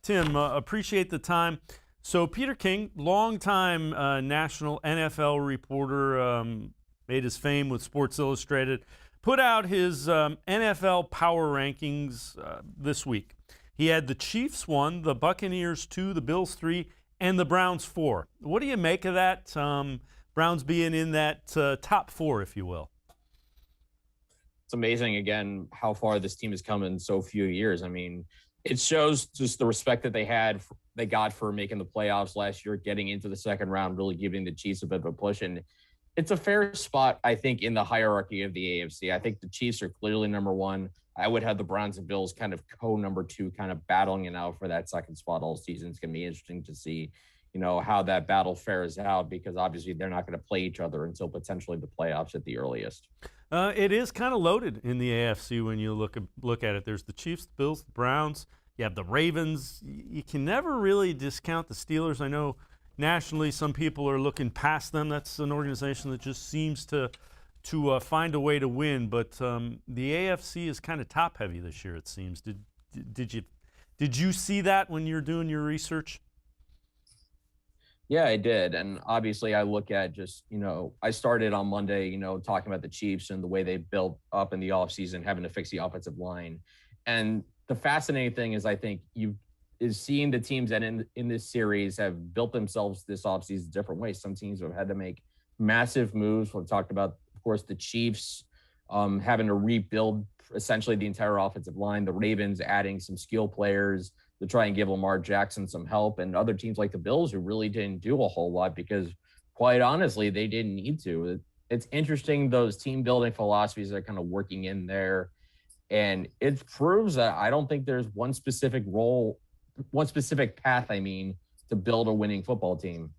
Tim, appreciate the time. So Peter King, longtime national NFL reporter, made his fame with Sports Illustrated, put out his NFL power rankings this week. He had the Chiefs 1, the Buccaneers 2, the Bills 3, and the Browns 4. What do you make of that? Browns being in that top 4, if you will. It's amazing, again, how far this team has come in so few years. I mean, it shows just the respect that they got for making the playoffs last year, getting into the second round, really giving the Chiefs a bit of a push. And it's a fair spot, I think, in the hierarchy of the AFC. I think the Chiefs are clearly number 1. I would have the Browns and Bills kind of number 2, kind of battling it out for that second spot all season. It's going to be interesting to see, how that battle fares out, because obviously they're not going to play each other until potentially the playoffs at the earliest. It is kind of loaded in the AFC when you look at it. There's the Chiefs, the Bills, the Browns. You have the Ravens. You can never really discount the Steelers. I know nationally some people are looking past them. That's an organization that just seems to find a way to win. But the AFC is kind of top-heavy this year, it seems. Did you see that when you're doing your research? Yeah, I did. And obviously I look at just, I started on Monday, talking about the Chiefs and the way they built up in the offseason, having to fix the offensive line. And the fascinating thing is, I think, is seeing the teams that in this series have built themselves this offseason different ways. Some teams have had to make massive moves. We've talked about, of course, the Chiefs having to rebuild essentially the entire offensive line, the Ravens adding some skill players to try and give Lamar Jackson some help, and other teams like the Bills who really didn't do a whole lot because, quite honestly, they didn't need to. It's interesting, those team building philosophies that are kind of working in there. And it proves that I don't think there's one specific path, to build a winning football team.